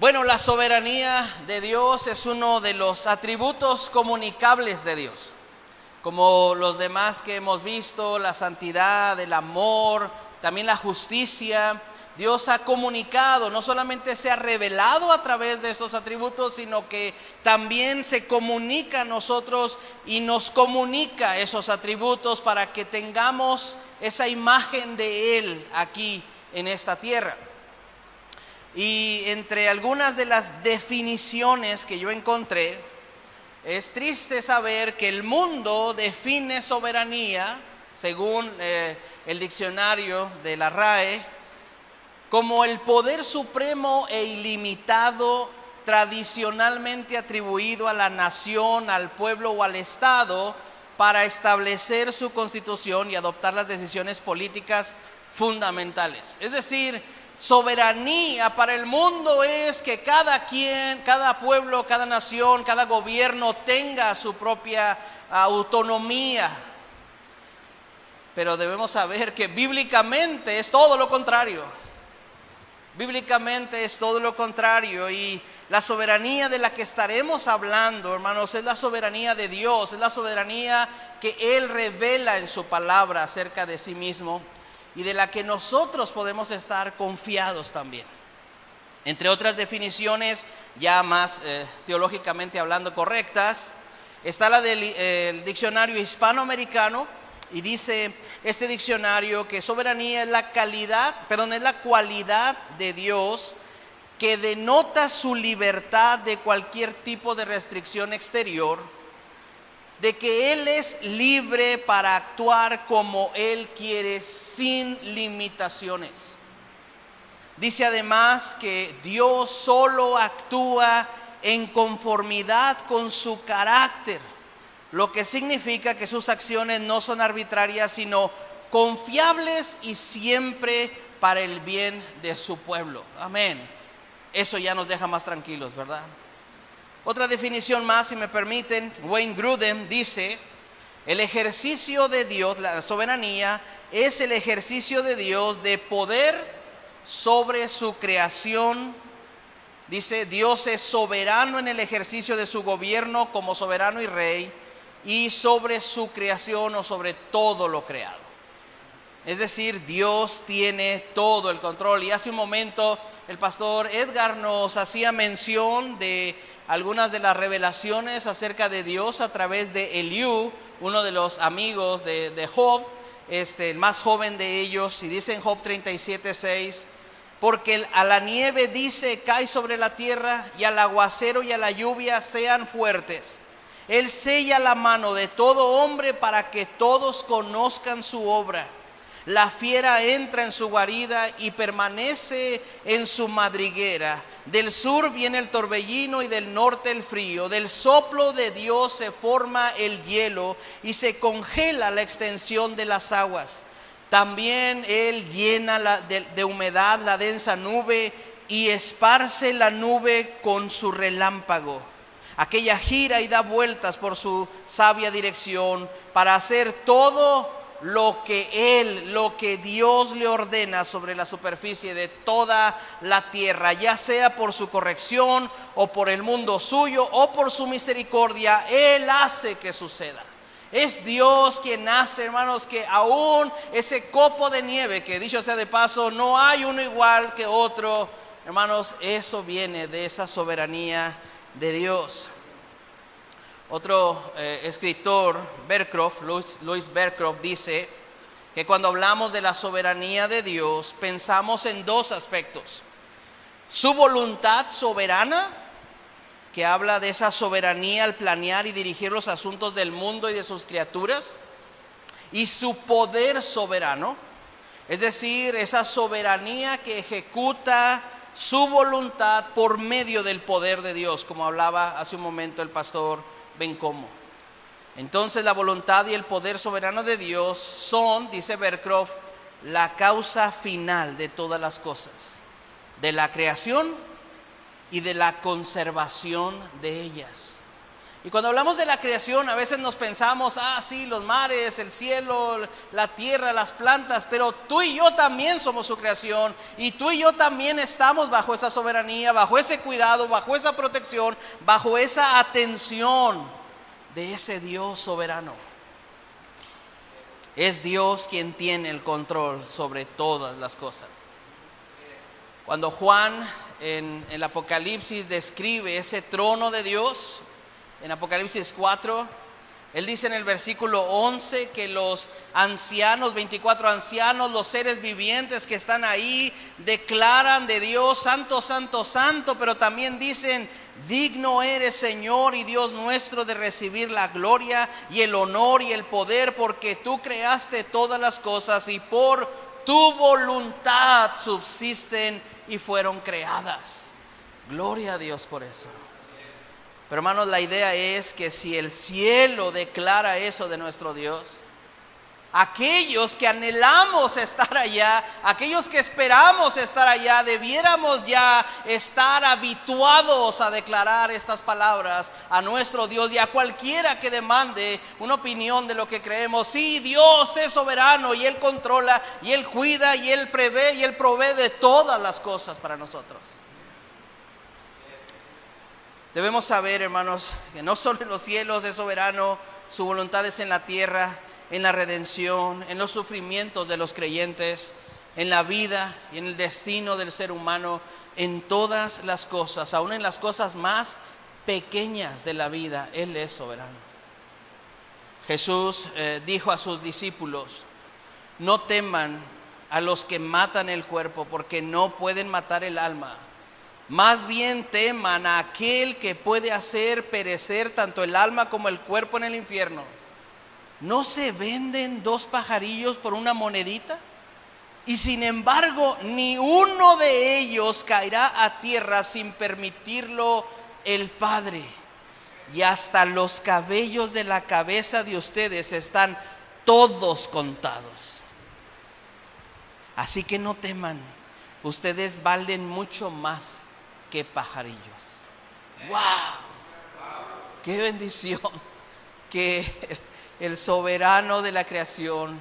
Bueno, la soberanía de Dios es uno de los atributos comunicables de Dios. Como los demás que hemos visto, la santidad, el amor, también la justicia, Dios ha comunicado, no solamente se ha revelado a través de esos atributos, sino que también se comunica a nosotros y nos comunica esos atributos para que tengamos esa imagen de Él aquí en esta tierra. Y entre algunas de las definiciones que yo encontré, es triste saber que el mundo define soberanía, según el diccionario de la RAE, como el poder supremo e ilimitado tradicionalmente atribuido a la nación, al pueblo o al Estado para establecer su constitución y adoptar las decisiones políticas fundamentales. Es decir, soberanía para el mundo es que cada quien, cada pueblo, cada nación, cada gobierno tenga su propia autonomía. Pero debemos saber que bíblicamente es todo lo contrario. Bíblicamente es todo lo contrario, y la soberanía de la que estaremos hablando, hermanos, es la soberanía de Dios, es la soberanía que Él revela en su palabra acerca de sí mismo y de la que nosotros podemos estar confiados también. Entre otras definiciones ya más teológicamente hablando correctas, está la del diccionario hispanoamericano. Y dice este diccionario que soberanía es la cualidad de Dios que denota su libertad de cualquier tipo de restricción exterior, de que Él es libre para actuar como Él quiere sin limitaciones. Dice además que Dios solo actúa en conformidad con su carácter, lo que significa que sus acciones no son arbitrarias, sino confiables y siempre para el bien de su pueblo. Amén. Eso ya nos deja más tranquilos, ¿verdad? Otra definición más, si me permiten. Wayne Grudem dice: el ejercicio de Dios, la soberanía, es el ejercicio de Dios de poder sobre su creación. Dice, Dios es soberano en el ejercicio de su gobierno como soberano y rey, y sobre su creación o sobre todo lo creado. Es decir, Dios tiene todo el control. Y hace un momento el pastor Edgar nos hacía mención de algunas de las revelaciones acerca de Dios a través de Eliú, uno de los amigos de Job, el más joven de ellos. Y dice en Job 37:6: porque a la nieve dice, cae sobre la tierra, y al aguacero y a la lluvia sean fuertes. Él sella la mano de todo hombre para que todos conozcan su obra. La fiera entra en su guarida y permanece en su madriguera. Del sur viene el torbellino y del norte el frío. Del soplo de Dios se forma el hielo y se congela la extensión de las aguas. También Él llena de humedad la densa nube y esparce la nube con su relámpago. Aquella gira y da vueltas por su sabia dirección para hacer todo lo que Dios le ordena sobre la superficie de toda la tierra, ya sea por su corrección o por el mundo suyo o por su misericordia. Él hace que suceda. Es Dios quien hace, hermanos, que aún ese copo de nieve, que dicho sea de paso, no hay uno igual que otro, hermanos, eso viene de esa soberanía de Dios. Otro escritor, Louis Berkroft, dice que cuando hablamos de la soberanía de Dios, pensamos en dos aspectos: su voluntad soberana, que habla de esa soberanía al planear y dirigir los asuntos del mundo y de sus criaturas, y su poder soberano, es decir, esa soberanía que ejecuta su voluntad por medio del poder de Dios, como hablaba hace un momento el pastor Bencomo. Entonces la voluntad y el poder soberano de Dios son, dice Berkroft, la causa final de todas las cosas, de la creación y de la conservación de ellas. Y cuando hablamos de la creación, a veces nos pensamos, sí, los mares, el cielo, la tierra, las plantas, pero tú y yo también somos su creación, y tú y yo también estamos bajo esa soberanía, bajo ese cuidado, bajo esa protección, bajo esa atención de ese Dios soberano. Es Dios quien tiene el control sobre todas las cosas. Cuando Juan en el Apocalipsis describe ese trono de Dios, en Apocalipsis 4, él dice en el versículo 11 que los ancianos, 24 ancianos, los seres vivientes que están ahí, declaran de Dios, santo, santo, santo, pero también dicen, digno eres, Señor y Dios nuestro, de recibir la gloria y el honor y el poder, porque tú creaste todas las cosas y por tu voluntad subsisten y fueron creadas. Gloria a Dios por eso. Pero hermanos, la idea es que si el cielo declara eso de nuestro Dios, aquellos que anhelamos estar allá, aquellos que esperamos estar allá, debiéramos ya estar habituados a declarar estas palabras a nuestro Dios y a cualquiera que demande una opinión de lo que creemos. Sí, Dios es soberano y Él controla y Él cuida y Él prevé y Él provee de todas las cosas para nosotros. Debemos saber, hermanos, que no solo en los cielos es soberano, su voluntad es en la tierra, en la redención, en los sufrimientos de los creyentes, en la vida y en el destino del ser humano, en todas las cosas, aún en las cosas más pequeñas de la vida, Él es soberano. Jesús dijo a sus discípulos, no teman a los que matan el cuerpo, porque no pueden matar el alma. Más bien teman a aquel que puede hacer perecer tanto el alma como el cuerpo en el infierno. ¿No se venden 2 pajarillos por una monedita? Y sin embargo, ni uno de ellos caerá a tierra sin permitirlo el Padre. Y hasta los cabellos de la cabeza de ustedes están todos contados. Así que no teman, ustedes valen mucho más que pajarillos. ¡Wow! ¡Qué bendición! Que el soberano de la creación,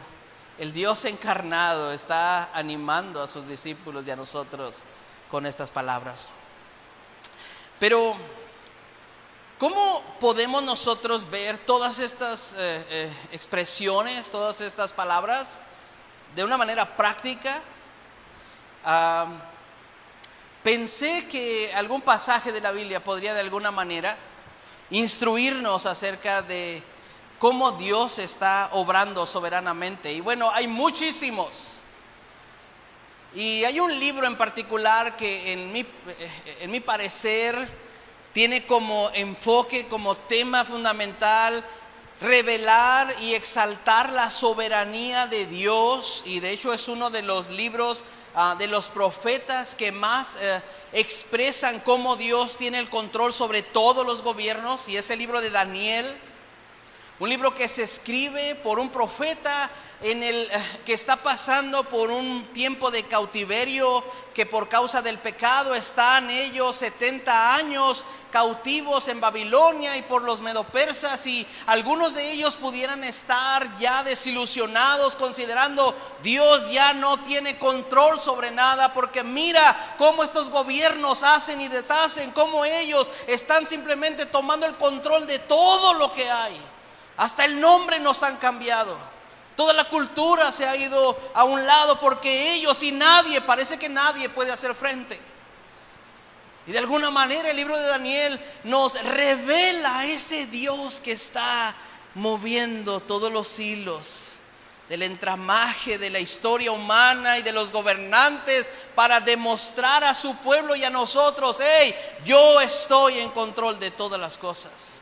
el Dios encarnado, está animando a sus discípulos y a nosotros con estas palabras. Pero, ¿cómo podemos nosotros ver todas estas expresiones, todas estas palabras de una manera práctica? Pensé que algún pasaje de la Biblia podría de alguna manera instruirnos acerca de cómo Dios está obrando soberanamente. Y bueno, hay muchísimos. Y hay un libro en particular que en mi parecer tiene como enfoque, como tema fundamental, revelar y exaltar la soberanía de Dios. Y de hecho es uno de los libros de los profetas que más expresan cómo Dios tiene el control sobre todos los gobiernos, y es el libro de Daniel, un libro que se escribe por un profeta que está pasando por un tiempo de cautiverio, que por causa del pecado están ellos 70 años cautivos en Babilonia y por los medopersas, y algunos de ellos pudieran estar ya desilusionados, considerando Dios ya no tiene control sobre nada, porque mira cómo estos gobiernos hacen y deshacen, cómo ellos están simplemente tomando el control de todo lo que hay. Hasta el nombre nos han cambiado. Toda la cultura se ha ido a un lado porque ellos y nadie, parece que nadie puede hacer frente. Y de alguna manera el libro de Daniel nos revela a ese Dios que está moviendo todos los hilos del entramaje de la historia humana y de los gobernantes para demostrar a su pueblo y a nosotros, hey, yo estoy en control de todas las cosas.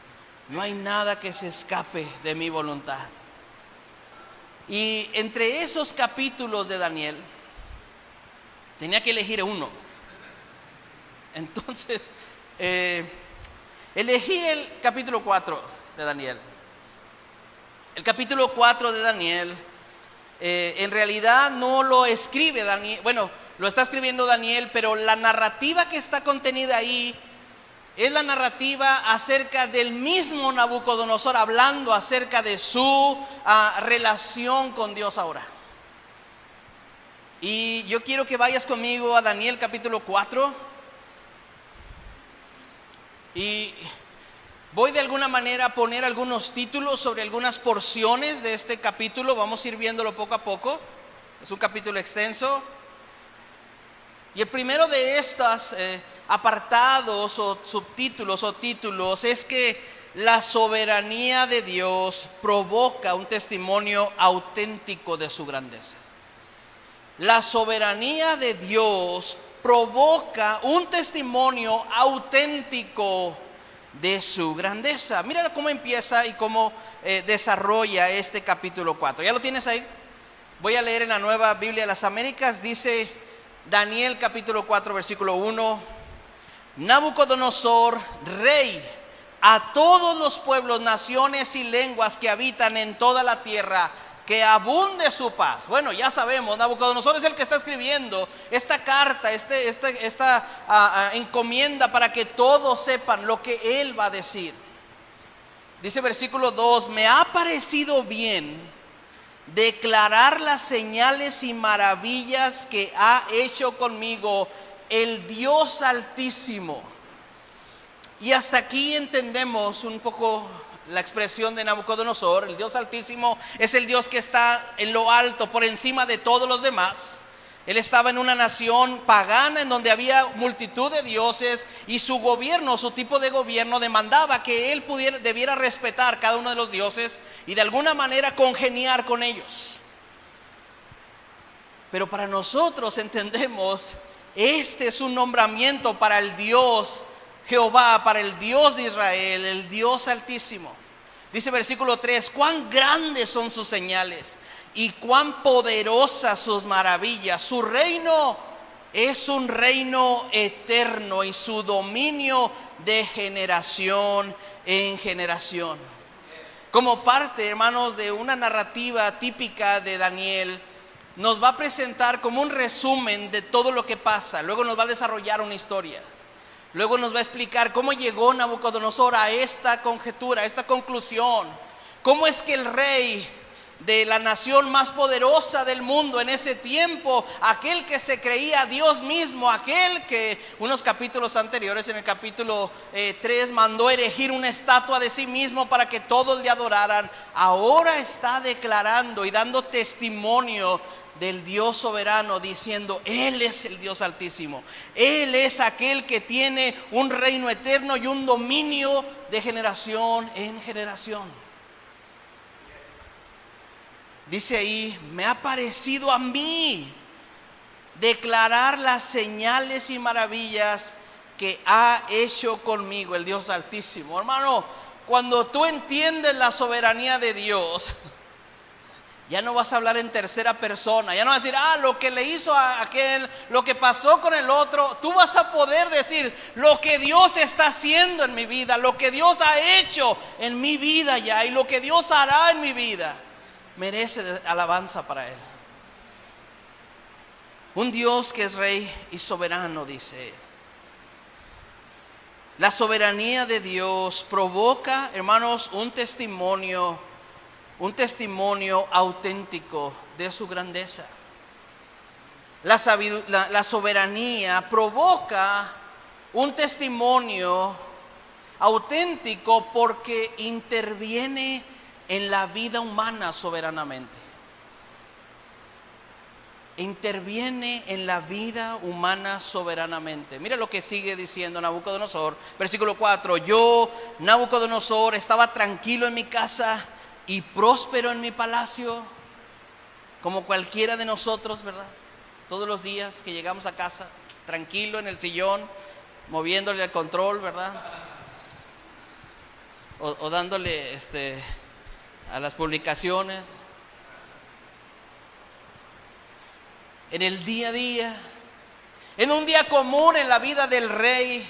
No hay nada que se escape de mi voluntad. Y entre esos capítulos de Daniel, tenía que elegir uno. Entonces, elegí el capítulo 4 de Daniel. El capítulo 4 de Daniel, en realidad no lo escribe Daniel. Bueno, lo está escribiendo Daniel, pero la narrativa que está contenida ahí Es la narrativa acerca del mismo Nabucodonosor hablando acerca de su relación con Dios ahora. Y yo quiero que vayas conmigo a Daniel capítulo 4. Y voy de alguna manera a poner algunos títulos sobre algunas porciones de este capítulo. Vamos a ir viéndolo poco a poco. Es un capítulo extenso. Y el primero de estos apartados o subtítulos o títulos es que la soberanía de Dios provoca un testimonio auténtico de su grandeza. La soberanía de Dios provoca un testimonio auténtico de su grandeza. Mira cómo empieza y cómo desarrolla este capítulo 4. ¿Ya lo tienes ahí? Voy a leer en la Nueva Biblia de las Américas. Dice Daniel capítulo 4 versículo 1: Nabucodonosor, rey, a todos los pueblos, naciones y lenguas que habitan en toda la tierra, que abunde su paz. Bueno, ya sabemos, Nabucodonosor es el que está escribiendo esta carta, esta encomienda para que todos sepan lo que él va a decir. Dice versículo 2: me ha parecido bien declarar las señales y maravillas que ha hecho conmigo el Dios Altísimo. Y hasta aquí entendemos un poco la expresión de Nabucodonosor. El Dios Altísimo es el Dios que está en lo alto, por encima de todos los demás. Él estaba en una nación pagana en donde había multitud de dioses, y su gobierno, su tipo de gobierno demandaba que él debiera respetar cada uno de los dioses y de alguna manera congeniar con ellos. Pero para nosotros entendemos, este es un nombramiento para el Dios Jehová, para el Dios de Israel, el Dios Altísimo. Dice versículo 3: cuán grandes son sus señales y cuán poderosas sus maravillas. Su reino es un reino eterno y su dominio de generación en generación. Como parte, hermanos, de una narrativa típica de Daniel, nos va a presentar como un resumen de todo lo que pasa. Luego nos va a desarrollar una historia. Luego nos va a explicar cómo llegó Nabucodonosor a esta conjetura, a esta conclusión. Cómo es que el rey de la nación más poderosa del mundo en ese tiempo, aquel que se creía Dios mismo, aquel que unos capítulos anteriores, en el capítulo 3, mandó erigir una estatua de sí mismo para que todos le adoraran, ahora está declarando y dando testimonio del Dios soberano, diciendo: Él es el Dios Altísimo. Él es aquel que tiene un reino eterno y un dominio de generación en generación. Dice ahí: me ha parecido a mí declarar las señales y maravillas que ha hecho conmigo el Dios Altísimo. Hermano, cuando tú entiendes la soberanía de Dios, ya no vas a hablar en tercera persona. Ya no vas a decir: lo que le hizo a aquel, lo que pasó con el otro. Tú vas a poder decir lo que Dios está haciendo en mi vida, lo que Dios ha hecho en mi vida ya, y lo que Dios hará en mi vida. Merece alabanza para Él. Un Dios que es rey y soberano, dice. La soberanía de Dios provoca, hermanos, un testimonio auténtico de su grandeza. La soberanía provoca un testimonio auténtico porque interviene en la vida humana soberanamente. Interviene en la vida humana soberanamente. Mira lo que sigue diciendo Nabucodonosor, versículo 4: yo, Nabucodonosor, estaba tranquilo en mi casa y próspero en mi palacio, como cualquiera de nosotros, ¿verdad? Todos los días que llegamos a casa, tranquilo en el sillón, moviéndole al control, ¿verdad? O dándole a las publicaciones. En el día a día, en un día común en la vida del rey,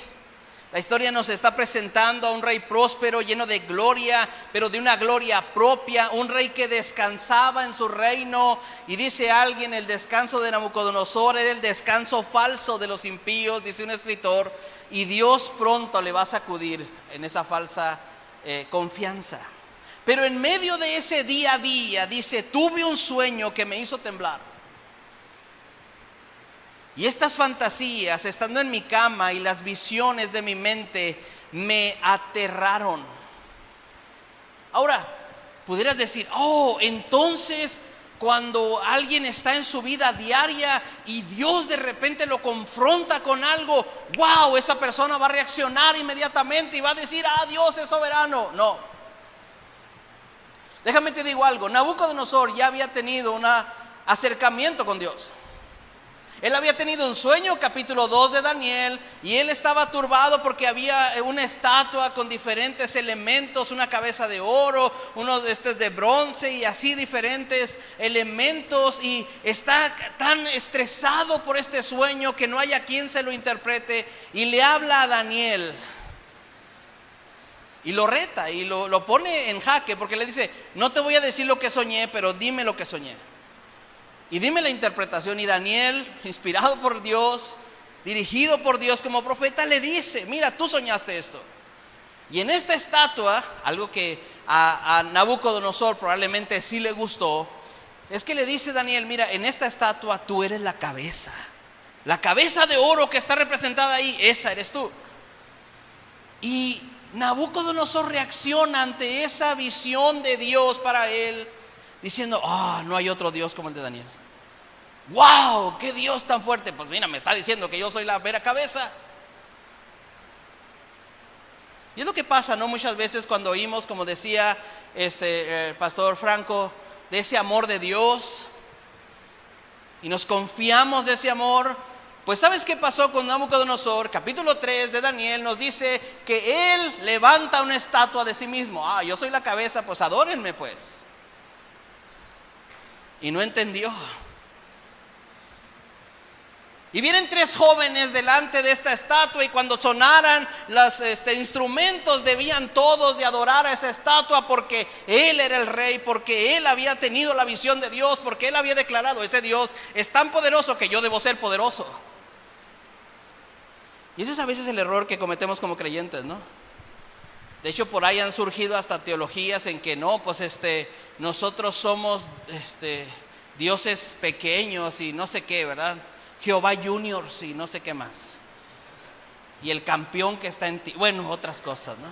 La historia nos está presentando a un rey próspero, lleno de gloria, pero de una gloria propia, un rey que descansaba en su reino. Y dice alguien, el descanso de Nabucodonosor era el descanso falso de los impíos, dice un escritor, y Dios pronto le va a sacudir en esa falsa confianza. Pero en medio de ese día a día, dice, tuve un sueño que me hizo temblar. Y estas fantasías, estando en mi cama, y las visiones de mi mente me aterraron. Ahora, pudieras decir, entonces cuando alguien está en su vida diaria y Dios de repente lo confronta con algo, wow, esa persona va a reaccionar inmediatamente y va a decir, Dios es soberano. No. Déjame te digo algo, Nabucodonosor ya había tenido un acercamiento con Dios. Él había tenido un sueño, capítulo 2 de Daniel, y él estaba turbado porque había una estatua con diferentes elementos, una cabeza de oro, uno de bronce y así diferentes elementos, y está tan estresado por este sueño que no hay a quien se lo interprete, y le habla a Daniel y lo reta y lo pone en jaque, porque le dice, no te voy a decir lo que soñé, pero dime lo que soñé. Y dime la interpretación. Y Daniel, inspirado por Dios, dirigido por Dios como profeta, le dice, mira, tú soñaste esto. Y en esta estatua, algo que a Nabucodonosor probablemente sí le gustó, es que le dice Daniel, mira, en esta estatua tú eres la cabeza de oro que está representada ahí, esa eres tú. Y Nabucodonosor reacciona ante esa visión de Dios para él, diciendo, no hay otro Dios como el de Daniel. ¡Wow! ¡Qué Dios tan fuerte! Pues mira, me está diciendo que yo soy la mera cabeza. Y es lo que pasa, ¿no? Muchas veces cuando oímos, como decía pastor Franco, de ese amor de Dios, y nos confiamos de ese amor. Pues ¿sabes qué pasó con Nabucodonosor? Capítulo 3 de Daniel nos dice que él levanta una estatua de sí mismo. Yo soy la cabeza, pues adórenme pues. Y no entendió. Y vienen 3 jóvenes delante de esta estatua, y cuando sonaran los instrumentos debían todos de adorar a esa estatua, porque él era el rey, porque él había tenido la visión de Dios, porque él había declarado, ese Dios es tan poderoso que yo debo ser poderoso. Y ese es a veces el error que cometemos como creyentes, ¿no? De hecho, por ahí han surgido hasta teologías en que no, pues nosotros somos dioses pequeños y no sé qué, ¿verdad? Jehová Juniors y no sé qué más. Y el campeón que está en ti. Bueno, otras cosas, ¿no?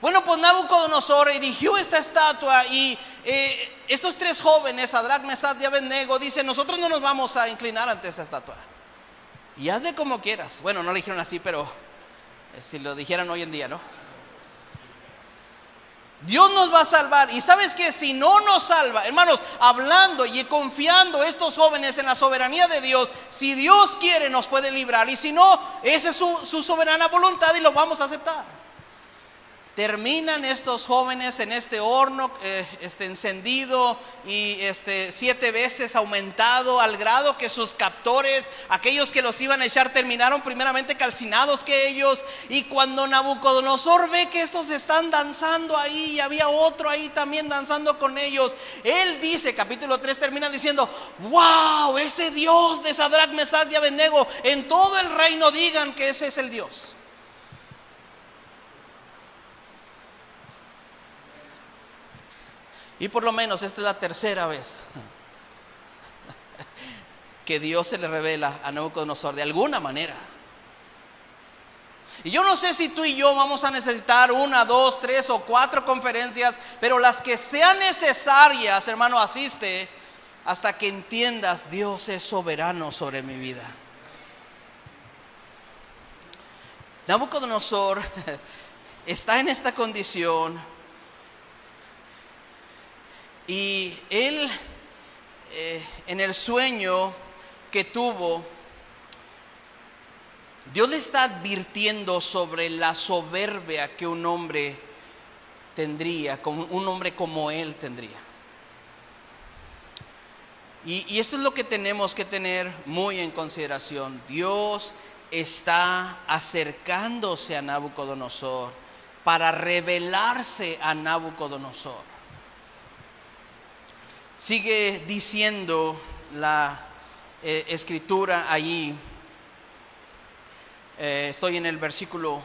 Bueno, pues Nabucodonosor erigió esta estatua, y estos 3 jóvenes, Sadrach, Mesach y Abednego, dicen, nosotros no nos vamos a inclinar ante esa estatua. Y hazle como quieras. Bueno, no le dijeron así, pero si lo dijeran hoy en día, ¿no? Dios nos va a salvar. Y sabes que si no nos salva, hermanos, hablando y confiando estos jóvenes en la soberanía de Dios, si Dios quiere nos puede librar, y si no, esa es su soberana voluntad y lo vamos a aceptar. Terminan estos jóvenes en este horno encendido y 7 veces aumentado, al grado que sus captores, aquellos que los iban a echar, terminaron primeramente calcinados que ellos. Y cuando Nabucodonosor ve que estos están danzando ahí, y había otro ahí también danzando con ellos, él dice, capítulo 3 termina diciendo, wow, ese Dios de Sadrach, Mesach y Abednego, en todo el reino digan que ese es el Dios. Y por lo menos esta es la 3ª vez que Dios se le revela a Nabucodonosor de alguna manera. Y yo no sé si tú y yo vamos a necesitar 1, 2, 3 o 4 conferencias, pero las que sean necesarias, hermano, asiste hasta que entiendas, Dios es soberano sobre mi vida. Nabucodonosor está en esta condición. Y él, en el sueño que tuvo, Dios le está advirtiendo sobre la soberbia que un hombre tendría, como un hombre como él tendría. Y eso es lo que tenemos que tener muy en consideración. Dios está acercándose a Nabucodonosor para revelarse a Nabucodonosor. Sigue diciendo la escritura allí. Estoy en el versículo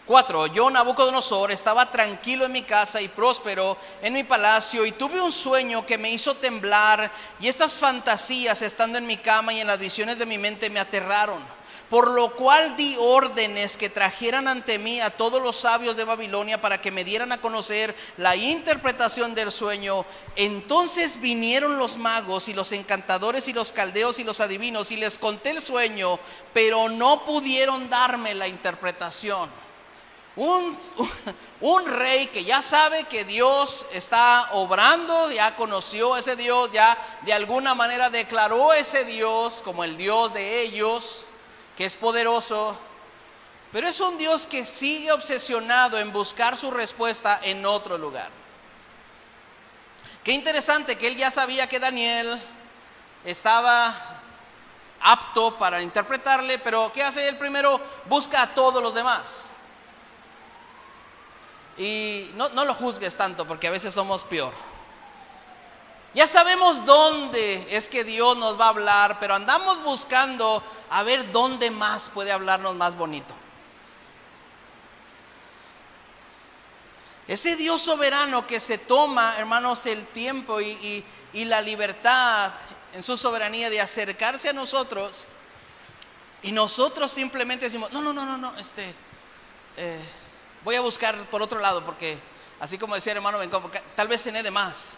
4. Yo, Nabucodonosor, estaba tranquilo en mi casa y próspero en mi palacio, y tuve un sueño que me hizo temblar, y estas fantasías, estando en mi cama y en las visiones de mi mente, me aterraron. Por lo cual di órdenes que trajeran ante mí a todos los sabios de Babilonia para que me dieran a conocer la interpretación del sueño. Entonces vinieron los magos y los encantadores y los caldeos y los adivinos, y les conté el sueño, pero no pudieron darme la interpretación. Un rey que ya sabe que Dios está obrando, ya conoció a ese Dios, ya de alguna manera declaró a ese Dios como el Dios de ellos, que es poderoso, pero es un Dios que sigue obsesionado en buscar su respuesta en otro lugar. Qué interesante que él ya sabía que Daniel estaba apto para interpretarle, pero ¿qué hace él? Primero busca a todos los demás. Y no lo juzgues tanto, porque a veces somos peor. Ya sabemos dónde es que Dios nos va a hablar, pero andamos buscando a ver dónde más puede hablarnos más bonito. Ese Dios soberano que se toma, hermanos, el tiempo y la libertad en su soberanía de acercarse a nosotros, y nosotros simplemente decimos, no, voy a buscar por otro lado, porque así como decía el hermano Benco, tal vez cené de más.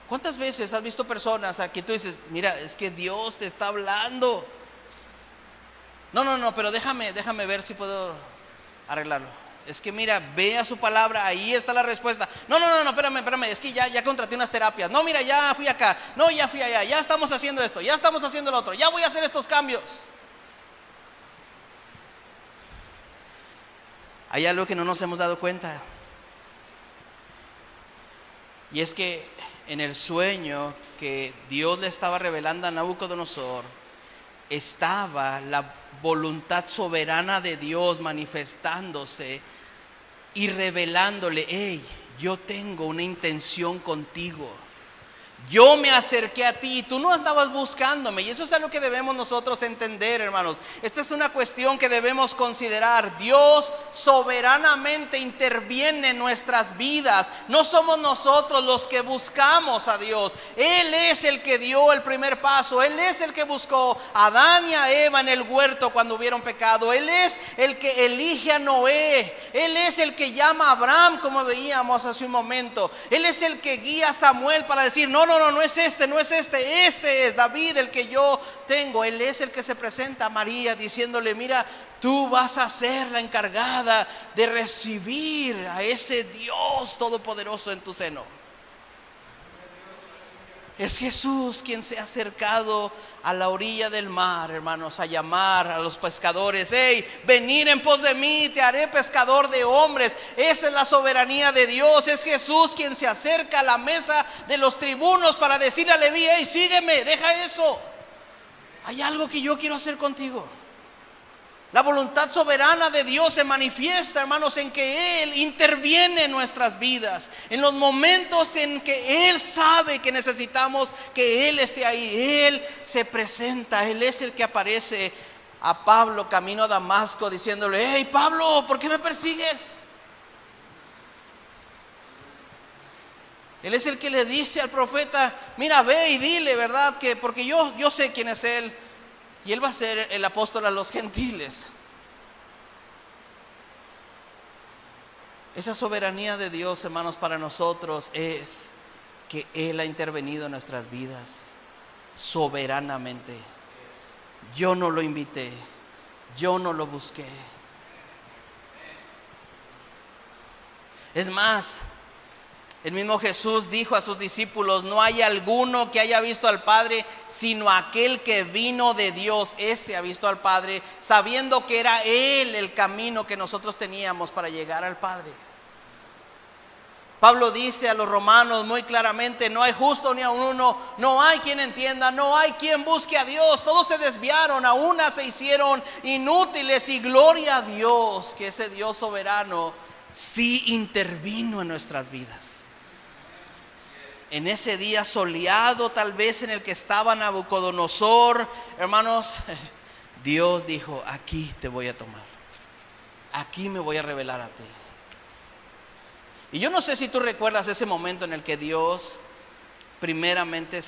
¿Cuántas veces has visto personas a que tú dices, mira, es que Dios te está hablando? No, pero déjame ver si puedo arreglarlo. Es que mira, ve a su palabra, ahí está la respuesta. No, espérame, es que ya contraté unas terapias. No, mira, ya fui acá. No, ya fui allá, ya estamos haciendo esto, ya estamos haciendo lo otro, ya voy a hacer estos cambios. Hay algo que no nos hemos dado cuenta. Y es que en el sueño que Dios le estaba revelando a Nabucodonosor, estaba la voluntad soberana de Dios manifestándose y revelándole, hey, yo tengo una intención contigo. Yo me acerqué a ti y tú no estabas buscándome. Y eso es algo que debemos nosotros entender, hermanos. Esta es una cuestión que debemos considerar. Dios soberanamente interviene en nuestras vidas. No somos nosotros los que buscamos a Dios. Él es el que dio el primer paso. Él es el que buscó a Adán y a Eva en el huerto cuando hubieron pecado. Él es el que elige a Noé. Él es el que llama a Abraham, como veíamos hace un momento. Él es el que guía a Samuel para decir, no es este es David el que yo tengo. Él es el que se presenta a María diciéndole, mira, tú vas a ser la encargada de recibir a ese Dios todopoderoso en tu seno. Es Jesús quien se ha acercado a la orilla del mar, hermanos, a llamar a los pescadores. Hey, venid en pos de mí, te haré pescador de hombres. Esa es la soberanía de Dios. Es Jesús quien se acerca a la mesa de los tribunos para decirle a Leví, hey, sígueme, deja eso. Hay algo que yo quiero hacer contigo. La voluntad soberana de Dios se manifiesta, hermanos, en que Él interviene en nuestras vidas. En los momentos en que Él sabe que necesitamos que Él esté ahí, Él se presenta. Él es el que aparece a Pablo camino a Damasco diciéndole, hey Pablo, ¿por qué me persigues? Él es el que le dice al profeta, mira, ve y dile, ¿verdad? Que porque yo sé quién es Él. Y Él va a ser el apóstol a los gentiles. Esa soberanía de Dios, hermanos, para nosotros es que Él ha intervenido en nuestras vidas soberanamente. Yo no lo invité, yo no lo busqué. Es más, el mismo Jesús dijo a sus discípulos, no hay alguno que haya visto al Padre, sino aquel que vino de Dios. Este ha visto al Padre, sabiendo que era Él el camino que nosotros teníamos para llegar al Padre. Pablo dice a los romanos muy claramente: no hay justo ni a uno, no hay quien entienda, no hay quien busque a Dios. Todos se desviaron, a una se hicieron inútiles, y gloria a Dios que ese Dios soberano sí intervino en nuestras vidas. En ese día soleado tal vez en el que estaba Nabucodonosor, hermanos, Dios dijo: aquí te voy a tomar, aquí me voy a revelar a ti. Y yo no sé si tú recuerdas ese momento en el que Dios primeramente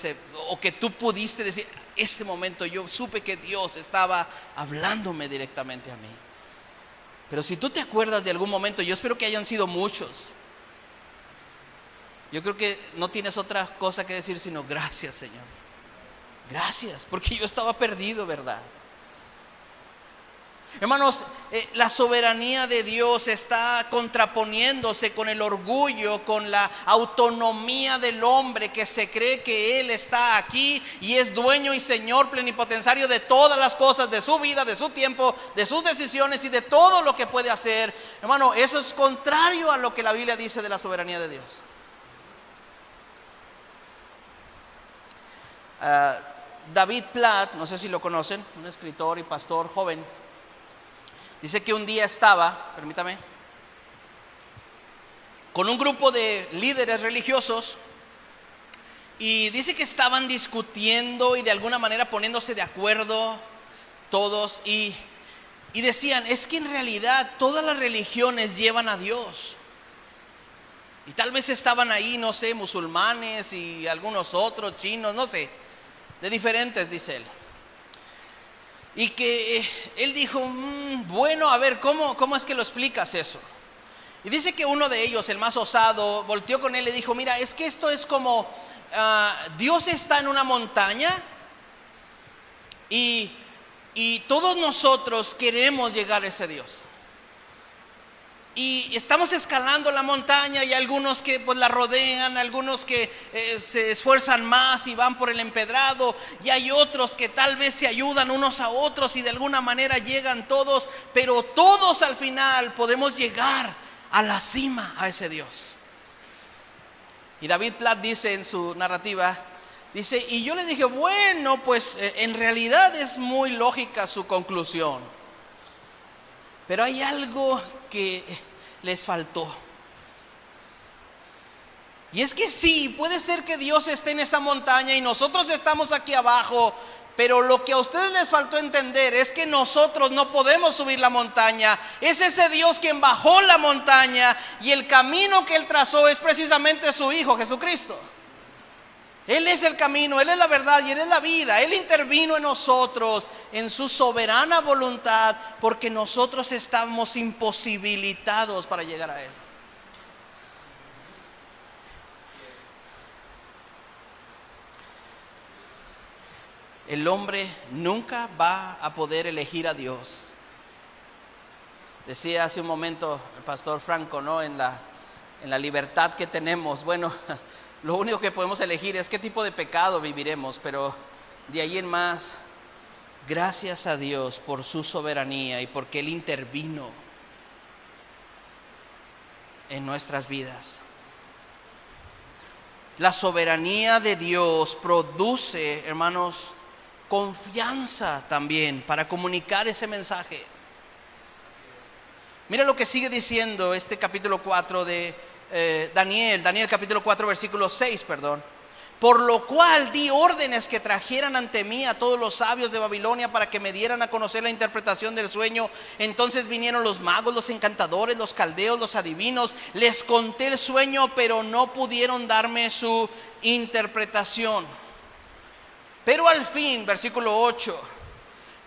o que tú pudiste decir: ese momento yo supe que Dios estaba hablándome directamente a mí. Pero si tú te acuerdas de algún momento, yo espero que hayan sido muchos, yo creo que no tienes otra cosa que decir sino: gracias, Señor, gracias, porque yo estaba perdido, ¿verdad? Hermanos, la soberanía de Dios está contraponiéndose con el orgullo, con la autonomía del hombre que se cree que Él está aquí y es dueño y Señor plenipotenciario de todas las cosas, de su vida, de su tiempo, de sus decisiones y de todo lo que puede hacer. Hermano, eso es contrario a lo que la Biblia dice de la soberanía de Dios. David Platt, no sé si lo conocen, un escritor y pastor joven, dice que un día estaba, permítame, con un grupo de líderes religiosos, y dice que estaban discutiendo y de alguna manera poniéndose de acuerdo todos, y decían: es que en realidad todas las religiones llevan a Dios. Y tal vez estaban ahí, no sé, musulmanes y algunos otros, chinos, no sé, de diferentes, dice él. Y que él dijo: bueno, a ver, ¿cómo es que lo explicas eso? Y dice que uno de ellos, el más osado, volteó con él y le dijo: mira, es que esto es como Dios está en una montaña y todos nosotros queremos llegar a ese Dios. Y estamos escalando la montaña, y algunos que pues la rodean, algunos que se esfuerzan más y van por el empedrado, y hay otros que tal vez se ayudan unos a otros y de alguna manera llegan todos, pero todos al final podemos llegar a la cima, a ese Dios. Y David Platt dice en su narrativa, dice: y yo le dije: bueno, pues en realidad es muy lógica su conclusión, pero hay algo que les faltó. Y es que sí, puede ser que Dios esté en esa montaña y nosotros estamos aquí abajo, pero lo que a ustedes les faltó entender es que nosotros no podemos subir la montaña. Es ese Dios quien bajó la montaña, y el camino que Él trazó es precisamente su Hijo Jesucristo. Él es el camino, Él es la verdad y Él es la vida. Él intervino en nosotros en su soberana voluntad, porque nosotros estamos imposibilitados para llegar a Él. El hombre nunca va a poder elegir a Dios. Decía hace un momento el pastor Franco, ¿no? En la libertad que tenemos, bueno, lo único que podemos elegir es qué tipo de pecado viviremos, pero de ahí en más, gracias a Dios por su soberanía y porque Él intervino en nuestras vidas. La soberanía de Dios produce, hermanos, confianza también para comunicar ese mensaje. Mira lo que sigue diciendo este capítulo 4 de Daniel capítulo 4 versículo 6, Por lo cual di órdenes que trajeran ante mí a todos los sabios de Babilonia para que me dieran a conocer la interpretación del sueño. Entonces vinieron los magos, los encantadores, los caldeos, los adivinos. Les conté el sueño, pero no pudieron darme su interpretación. Pero al fin, versículo 8,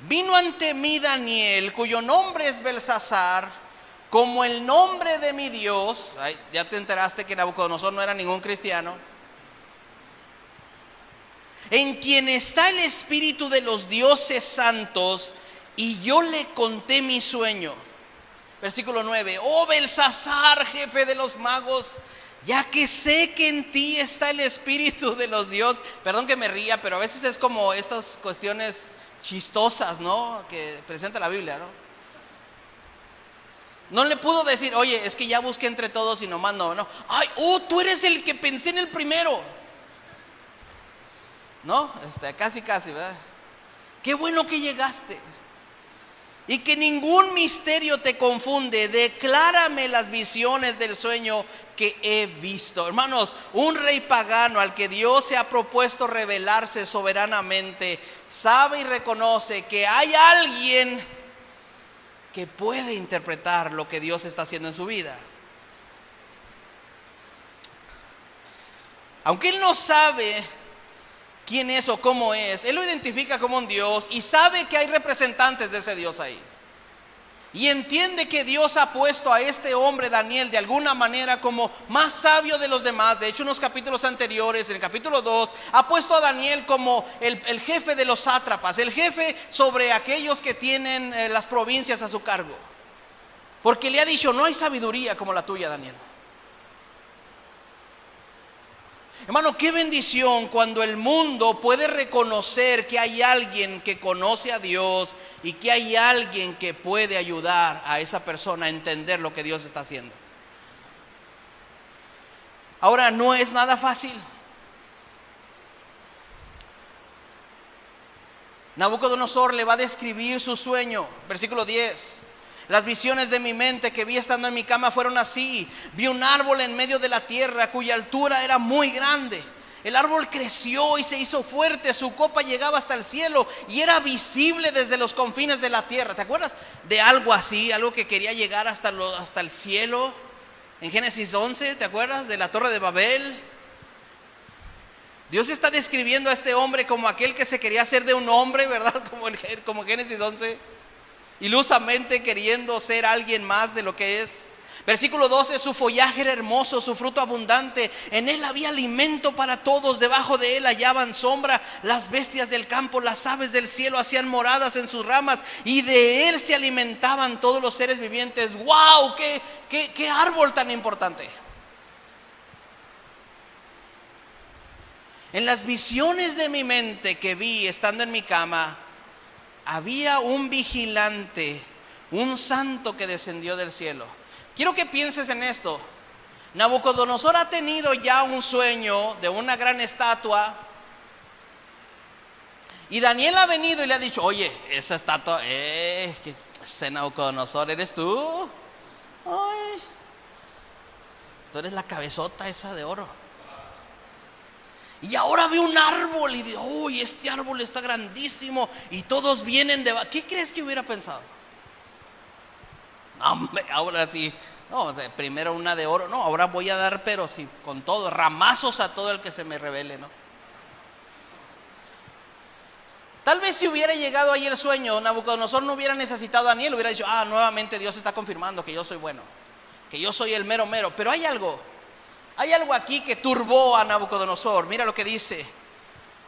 vino ante mí Daniel, cuyo nombre es Belsasar, como el nombre de mi Dios. Ay, ya te enteraste que Nabucodonosor no era ningún cristiano. En quien está el espíritu de los dioses santos, y yo le conté mi sueño. Versículo 9, oh Belsasar, jefe de los magos, ya que sé que en ti está el espíritu de los dioses. Perdón que me ría, pero a veces es como estas cuestiones chistosas, ¿no?, que presenta la Biblia, ¿no? No le pudo decir, oye, es que ya busqué entre todos y nomás no. Ay, tú eres el que pensé en el primero. No, casi, ¿verdad? Qué bueno que llegaste. Y que ningún misterio te confunde. Declárame las visiones del sueño que he visto. Hermanos, un rey pagano al que Dios se ha propuesto revelarse soberanamente, sabe y reconoce que hay alguien que puede interpretar lo que Dios está haciendo en su vida. Aunque él no sabe quién es o cómo es, él lo identifica como un Dios y sabe que hay representantes de ese Dios ahí. Y entiende que Dios ha puesto a este hombre Daniel de alguna manera como más sabio de los demás. De hecho, en los capítulos anteriores, en el capítulo 2, ha puesto a Daniel como el jefe de los sátrapas, el jefe sobre aquellos que tienen las provincias a su cargo. Porque le ha dicho, no hay sabiduría como la tuya, Daniel. Hermano, qué bendición cuando el mundo puede reconocer que hay alguien que conoce a Dios y que hay alguien que puede ayudar a esa persona a entender lo que Dios está haciendo. Ahora, no es nada fácil. Nabucodonosor le va a describir su sueño, versículo 10. Las visiones de mi mente que vi estando en mi cama fueron así. Vi un árbol en medio de la tierra cuya altura era muy grande. El árbol creció y se hizo fuerte, su copa llegaba hasta el cielo y era visible desde los confines de la tierra. ¿Te acuerdas de algo así? Algo que quería llegar hasta el cielo. En Génesis 11, ¿te acuerdas? De la Torre de Babel. Dios está describiendo a este hombre como aquel que se quería hacer de un hombre, ¿verdad? Como Génesis 11. Ilusamente queriendo ser alguien más de lo que es. Versículo 12, su follaje era hermoso, su fruto abundante, en él había alimento para todos, debajo de él hallaban sombra las bestias del campo, las aves del cielo hacían moradas en sus ramas y de él se alimentaban todos los seres vivientes. ¡Wow! ¡Qué árbol tan importante! En las visiones de mi mente que vi estando en mi cama, había un vigilante, un santo que descendió del cielo. Quiero que pienses en esto. Nabucodonosor ha tenido ya un sueño de una gran estatua. Y Daniel ha venido y le ha dicho, oye, esa estatua, ese Nabucodonosor, ¿eres tú? Ay, tú eres la cabezota esa de oro. Y ahora ve un árbol y dice, uy, este árbol está grandísimo y todos vienen de... ¿Qué crees que hubiera pensado? Hombre, ahora sí, no, o sea, primero una de oro, no, ahora voy a dar, pero sí, con todo, ramazos a todo el que se me revele, ¿no? Tal vez si hubiera llegado ahí el sueño, Nabucodonosor no hubiera necesitado a Daniel, hubiera dicho, nuevamente Dios está confirmando que yo soy bueno, que yo soy el mero, pero hay algo aquí que turbó a Nabucodonosor. Mira lo que dice.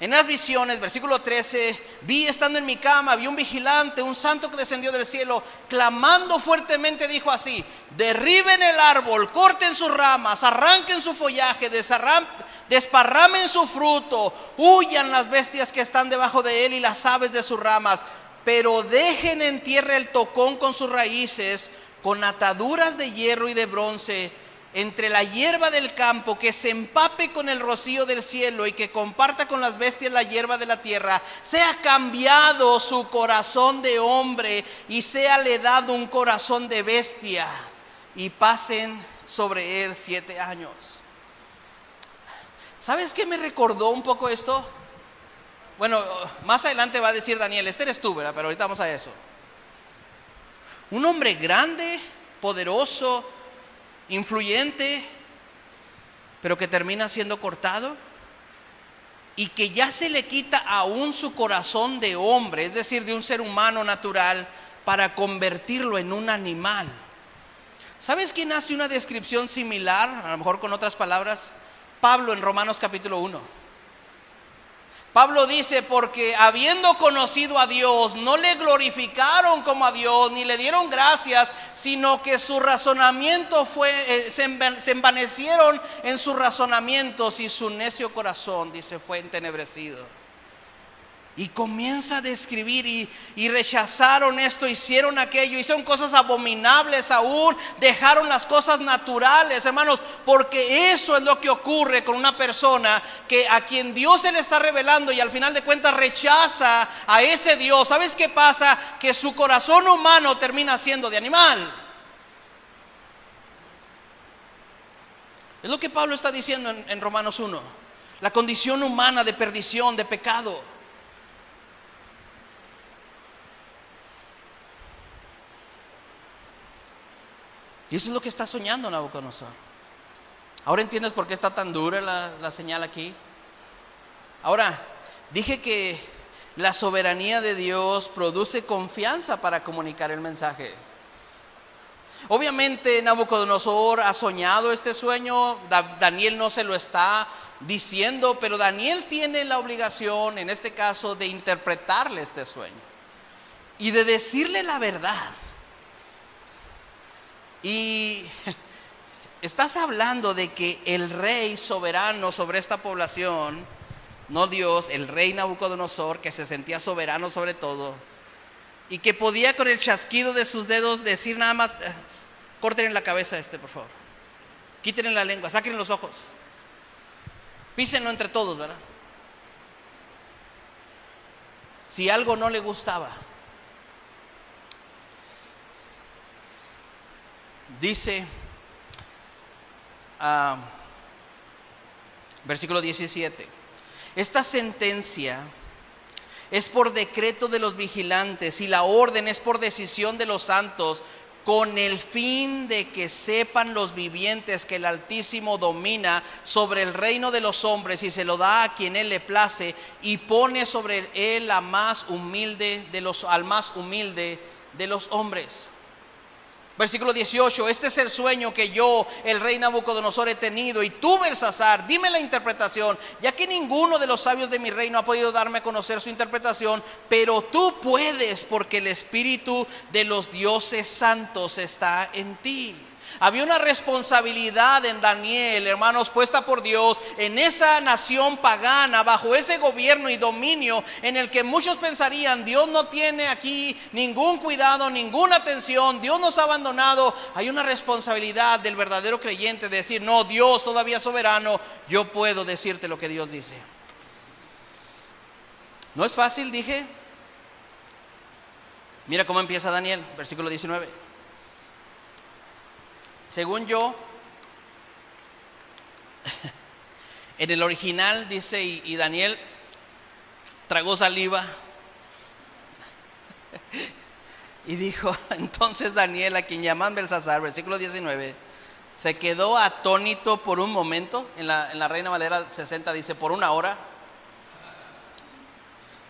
En las visiones, versículo 13, vi estando en mi cama, vi un vigilante, un santo que descendió del cielo, clamando fuertemente dijo así, derriben el árbol, corten sus ramas, arranquen su follaje, desparramen su fruto, huyan las bestias que están debajo de él y las aves de sus ramas, pero dejen en tierra el tocón con sus raíces, con ataduras de hierro y de bronce, entre la hierba del campo, que se empape con el rocío del cielo y que comparta con las bestias la hierba de la tierra, sea cambiado su corazón de hombre y séale dado un corazón de bestia, y pasen sobre él 7 años. ¿Sabes qué me recordó un poco esto? Bueno, más adelante va a decir Daniel, este eres tú, ¿verdad? Pero ahorita vamos a eso. Un hombre grande, poderoso, influyente, pero que termina siendo cortado y que ya se le quita aún su corazón de hombre, es decir, de un ser humano natural, para convertirlo en un animal. ¿Sabes quién hace una descripción similar, a lo mejor con otras palabras? Pablo en Romanos capítulo 1. Pablo dice, porque habiendo conocido a Dios, no le glorificaron como a Dios, ni le dieron gracias, sino que su razonamiento se envanecieron en sus razonamientos y su necio corazón, dice, fue entenebrecido. Y comienza a describir y rechazaron esto, hicieron aquello, hicieron cosas abominables aún, dejaron las cosas naturales, hermanos, porque eso es lo que ocurre con una persona que a quien Dios se le está revelando y al final de cuentas rechaza a ese Dios. ¿Sabes qué pasa? Que su corazón humano termina siendo de animal. Es lo que Pablo está diciendo en Romanos 1, la condición humana de perdición, de pecado. Y eso es lo que está soñando Nabucodonosor. Ahora entiendes por qué está tan dura la señal aquí. Ahora, dije que la soberanía de Dios produce confianza para comunicar el mensaje. Obviamente Nabucodonosor ha soñado este sueño, Daniel no se lo está diciendo, pero Daniel tiene la obligación, en este caso, de interpretarle este sueño y de decirle la verdad. Y estás hablando de que el rey soberano sobre esta población, no Dios, el rey Nabucodonosor, que se sentía soberano sobre todo, y que podía con el chasquido de sus dedos decir nada más: córtenle la cabeza a este, por favor, quítenle la lengua, sáquenle los ojos, písenlo entre todos, ¿verdad? Si algo no le gustaba. Dice, versículo 17: esta sentencia es por decreto de los vigilantes y la orden es por decisión de los santos, con el fin de que sepan los vivientes que el Altísimo domina sobre el reino de los hombres y se lo da a quien él le place y pone sobre él al más humilde de los hombres. Versículo 18: este es el sueño que yo, el rey Nabucodonosor, he tenido, y tú, Belsasar, dime la interpretación, ya que ninguno de los sabios de mi reino ha podido darme a conocer su interpretación, pero tú puedes, porque el espíritu de los dioses santos está en ti. Había una responsabilidad en Daniel, hermanos, puesta por Dios en esa nación pagana, bajo ese gobierno y dominio en el que muchos pensarían: Dios no tiene aquí ningún cuidado, ninguna atención, Dios nos ha abandonado. Hay una responsabilidad del verdadero creyente de decir: no, Dios todavía es soberano, yo puedo decirte lo que Dios dice. No es fácil, dije. Mira cómo empieza Daniel, versículo 19. Según yo, en el original dice, y Daniel tragó saliva y dijo: entonces Daniel, a quien llaman Belsasar, versículo 19, se quedó atónito por un momento. En la Reina Valera 60 dice: por una hora.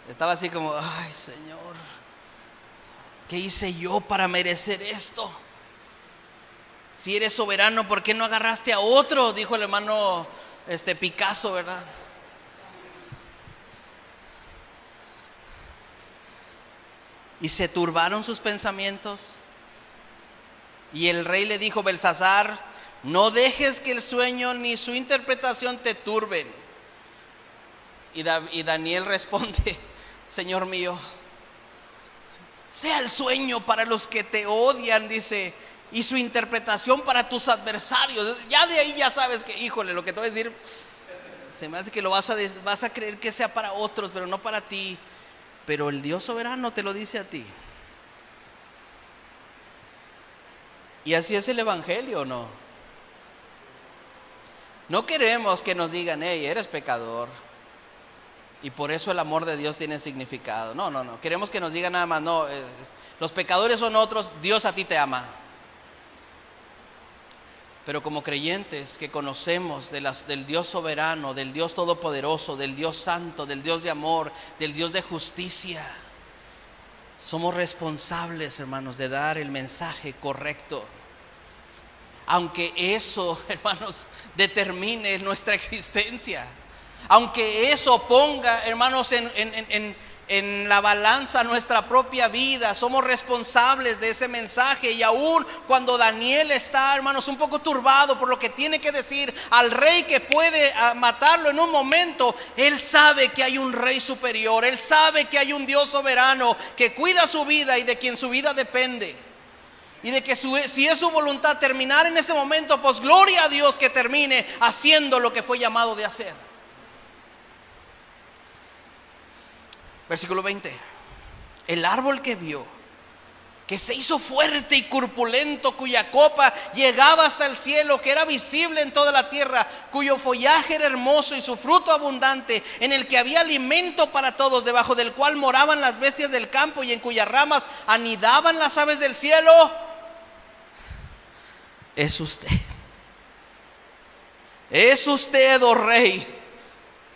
Estaba así como: ay, Señor, ¿qué hice yo para merecer esto? Si eres soberano, ¿por qué no agarraste a otro? Dijo el hermano Picasso, ¿verdad? Y se turbaron sus pensamientos. Y el rey le dijo: Belsasar, no dejes que el sueño ni su interpretación te turben. Y Daniel responde: Señor mío, sea el sueño para los que te odian, dice, y su interpretación para tus adversarios. Ya de ahí ya sabes que, híjole, lo que te voy a decir, se me hace que lo vas a creer que sea para otros, pero no para ti. Pero el Dios soberano te lo dice a ti. Y así es el evangelio, ¿no? No queremos que nos digan: hey, eres pecador, y por eso el amor de Dios tiene significado. No. Queremos que nos digan nada más: no, los pecadores son otros, Dios a ti te ama. Pero como creyentes que conocemos del Dios soberano, del Dios todopoderoso, del Dios santo, del Dios de amor, del Dios de justicia, somos responsables, hermanos, de dar el mensaje correcto. Aunque eso, hermanos, determine nuestra existencia. Aunque eso ponga, hermanos, en la balanza nuestra propia vida, somos responsables de ese mensaje. Y aún cuando Daniel está, hermanos, un poco turbado por lo que tiene que decir al rey que puede matarlo en un momento, él sabe que hay un rey superior, él sabe que hay un Dios soberano que cuida su vida y de quien su vida depende. Y de que si es su voluntad terminar en ese momento, pues gloria a Dios que termine haciendo lo que fue llamado de hacer. Versículo 20. El árbol que vio, que se hizo fuerte y corpulento, cuya copa llegaba hasta el cielo, que era visible en toda la tierra, cuyo follaje era hermoso y su fruto abundante, en el que había alimento para todos, debajo del cual moraban las bestias del campo y en cuyas ramas anidaban las aves del cielo, es usted. Es usted, oh rey,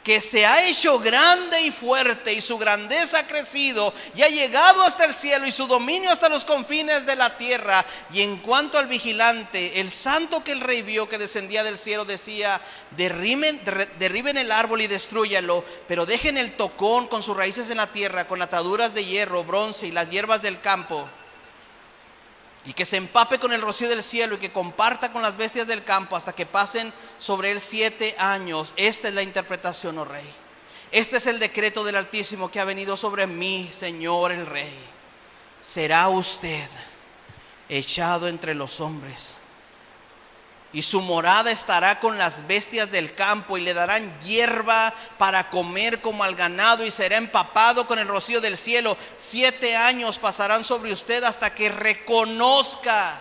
que se ha hecho grande y fuerte, y su grandeza ha crecido y ha llegado hasta el cielo, y su dominio hasta los confines de la tierra. Y en cuanto al vigilante, el santo que el rey vio que descendía del cielo, decía: derriben el árbol y destrúyalo, pero dejen el tocón con sus raíces en la tierra, con ataduras de hierro, bronce y las hierbas del campo, y que se empape con el rocío del cielo, y que comparta con las bestias del campo hasta que pasen sobre él 7 años. Esta es la interpretación, oh rey. Este es el decreto del Altísimo que ha venido sobre mí, Señor el rey. Será usted echado entre los hombres, y su morada estará con las bestias del campo, y le darán hierba para comer como al ganado, y será empapado con el rocío del cielo. 7 años pasarán sobre usted hasta que reconozca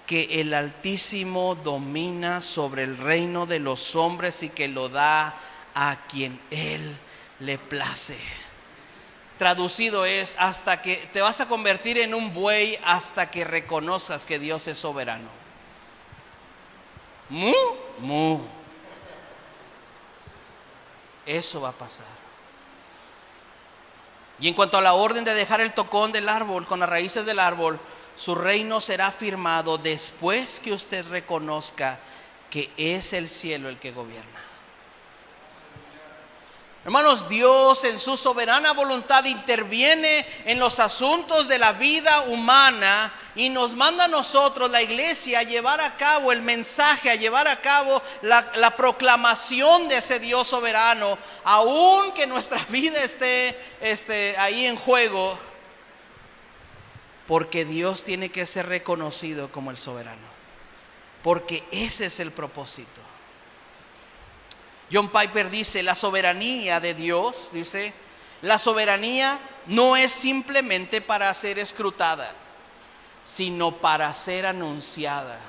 que el Altísimo domina sobre el reino de los hombres y que lo da a quien Él le place. Traducido es: hasta que te vas a convertir en un buey, hasta que reconozcas que Dios es soberano. Eso va a pasar. Y en cuanto a la orden de dejar el tocón del árbol con las raíces del árbol, su reino será firmado después que usted reconozca que es el cielo el que gobierna. Hermanos, Dios en su soberana voluntad interviene en los asuntos de la vida humana y nos manda a nosotros, la iglesia, a llevar a cabo el mensaje, a llevar a cabo la proclamación de ese Dios soberano, aun que nuestra vida esté ahí en juego, porque Dios tiene que ser reconocido como el soberano, porque ese es el propósito. John Piper dice: la soberanía de Dios, dice, la soberanía no es simplemente para ser escrutada, sino para ser anunciada.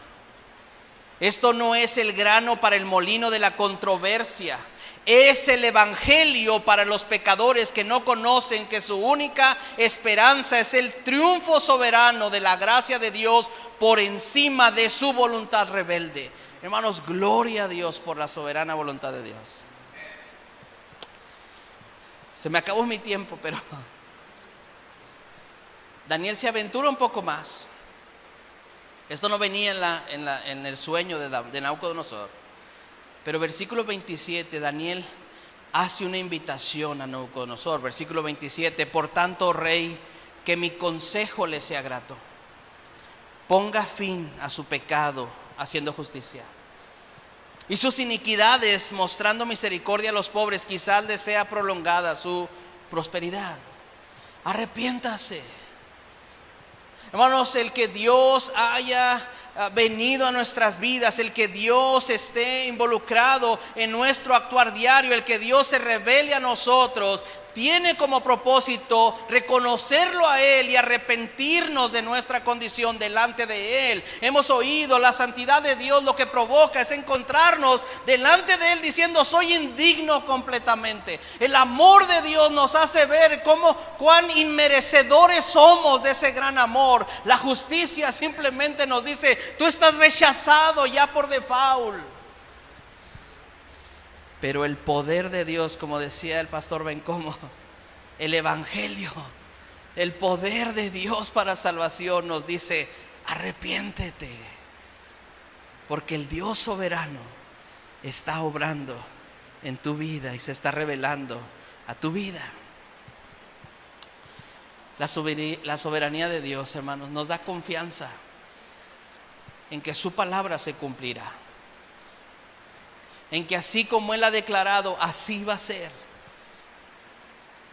Esto no es el grano para el molino de la controversia, es el evangelio para los pecadores que no conocen que su única esperanza es el triunfo soberano de la gracia de Dios por encima de su voluntad rebelde. Hermanos, gloria a Dios por la soberana voluntad de Dios. Se me acabó mi tiempo, pero Daniel se aventura un poco más. Esto no venía en el sueño de Nabucodonosor. Pero versículo 27, Daniel hace una invitación a Nabucodonosor. Versículo 27: por tanto, rey, que mi consejo le sea grato. Ponga fin a su pecado haciendo justicia, y sus iniquidades mostrando misericordia a los pobres. Quizás le sea prolongada su prosperidad. Arrepiéntase. Hermanos, el que Dios haya venido a nuestras vidas, el que Dios esté involucrado en nuestro actuar diario, el que Dios se revele a nosotros, tiene como propósito reconocerlo a Él y arrepentirnos de nuestra condición delante de Él. Hemos oído, la santidad de Dios lo que provoca es encontrarnos delante de Él diciendo: soy indigno completamente. El amor de Dios nos hace ver cuán inmerecedores somos de ese gran amor. La justicia simplemente nos dice: tú estás rechazado ya por default. Pero el poder de Dios, como decía el pastor Bencomo, el evangelio, el poder de Dios para salvación nos dice: arrepiéntete, porque el Dios soberano está obrando en tu vida y se está revelando a tu vida. La soberanía de Dios, hermanos, nos da confianza en que su palabra se cumplirá, en que así como Él ha declarado, así va a ser.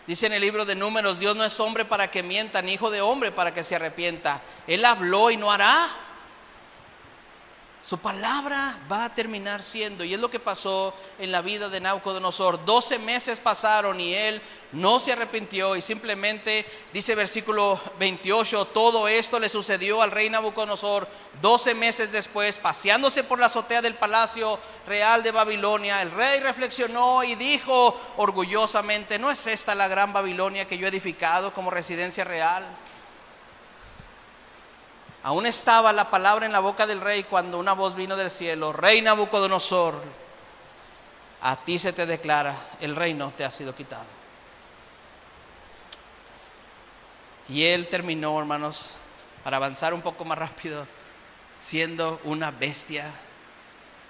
Dice en el libro de Números: Dios no es hombre para que mienta, ni hijo de hombre para que se arrepienta. Él habló y no hará. Su palabra va a terminar siendo, y es lo que pasó en la vida de Nabucodonosor. 12 meses pasaron y él no se arrepintió, y simplemente dice versículo 28: todo esto le sucedió al rey Nabucodonosor 12 meses después, paseándose por la azotea del palacio real de Babilonia. El rey reflexionó y dijo orgullosamente: ¿no es esta la gran Babilonia que yo he edificado como residencia real? Aún estaba la palabra en la boca del rey cuando una voz vino del cielo: rey Nabucodonosor, a ti se te declara, el reino te ha sido quitado. Y él terminó, hermanos, para avanzar un poco más rápido, siendo una bestia,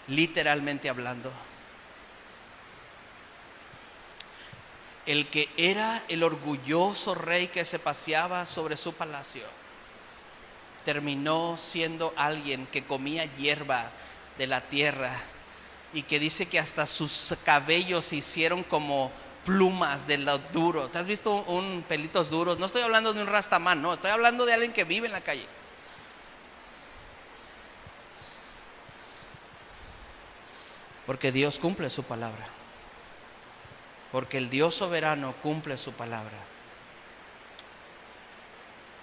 literalmente hablando. El que era el orgulloso rey que se paseaba sobre su palacio, terminó siendo alguien que comía hierba de la tierra, y que dice que hasta sus cabellos se hicieron como plumas de lo duro. ¿Te has visto un pelitos duros? No estoy hablando de un rastamán, no, estoy hablando de alguien que vive en la calle. Porque Dios cumple su palabra. Porque el Dios soberano cumple su palabra.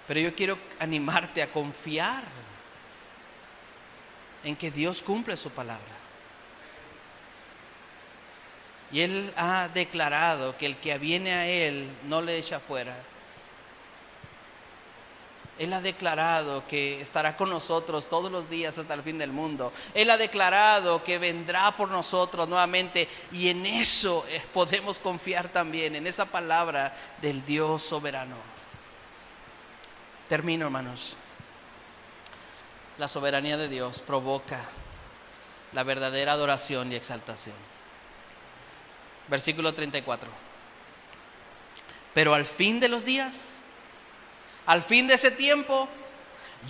Pero yo quiero animarte a confiar en que Dios cumple su palabra. Y Él ha declarado que el que viene a Él no le echa fuera. Él ha declarado que estará con nosotros todos los días hasta el fin del mundo. Él ha declarado que vendrá por nosotros nuevamente, y en eso podemos confiar también, en esa palabra del Dios soberano. Termino, hermanos. La soberanía de Dios provoca la verdadera adoración y exaltación. Versículo 34. Pero al fin de los días, al fin de ese tiempo,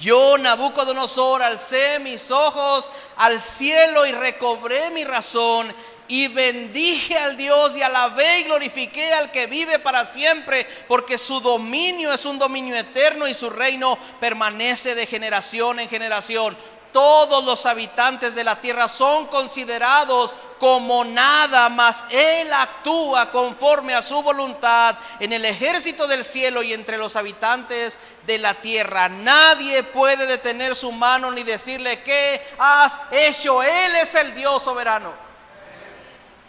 yo, Nabucodonosor, alcé mis ojos al cielo y recobré mi razón, y bendije al Dios y alabé y glorifiqué al que vive para siempre, porque su dominio es un dominio eterno y su reino permanece de generación en generación. Todos los habitantes de la tierra son considerados como nada, mas Él actúa conforme a su voluntad en el ejército del cielo y entre los habitantes de la tierra. Nadie puede detener su mano ni decirle: ¿qué has hecho? Él es el Dios soberano.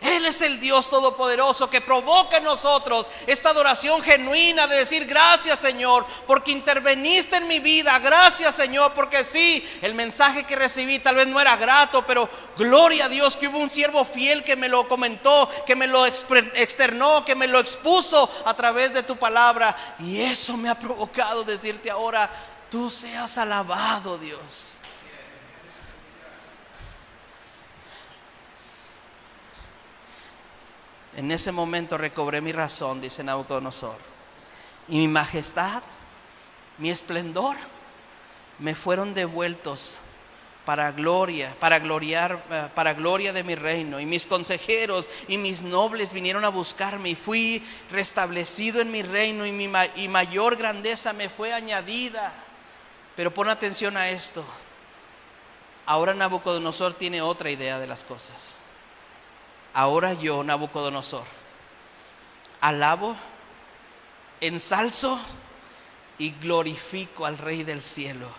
Él es el Dios todopoderoso, que provoca en nosotros esta adoración genuina de decir: gracias, Señor, porque interveniste en mi vida. Gracias, Señor, porque sí, el mensaje que recibí tal vez no era grato, pero gloria a Dios que hubo un siervo fiel que me lo comentó, que me lo externó, que me lo expuso a través de tu palabra. Y eso me ha provocado decirte ahora: tú seas alabado, Dios. En ese momento recobré mi razón, dice Nabucodonosor, y mi majestad, mi esplendor, me fueron devueltos para gloria de mi reino. Y mis consejeros y mis nobles vinieron a buscarme, y fui restablecido en mi reino, y mayor grandeza me fue añadida. Pero pon atención a esto. Ahora Nabucodonosor tiene otra idea de las cosas. Ahora yo, Nabucodonosor, alabo, ensalzo y glorifico al Rey del cielo,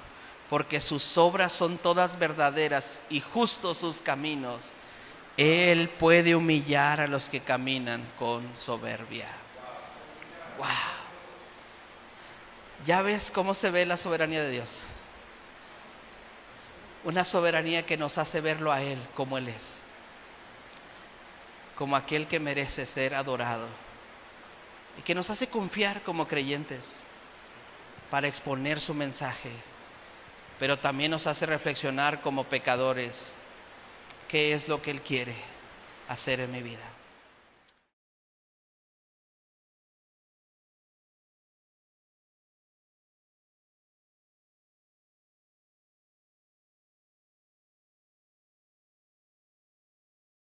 porque sus obras son todas verdaderas y justos sus caminos. Él puede humillar a los que caminan con soberbia. Wow. ¿Ya ves cómo se ve la soberanía de Dios? Una soberanía que nos hace verlo a Él como Él es, como aquel que merece ser adorado, y que nos hace confiar como creyentes para exponer su mensaje, pero también nos hace reflexionar como pecadores: ¿qué es lo que Él quiere hacer en mi vida?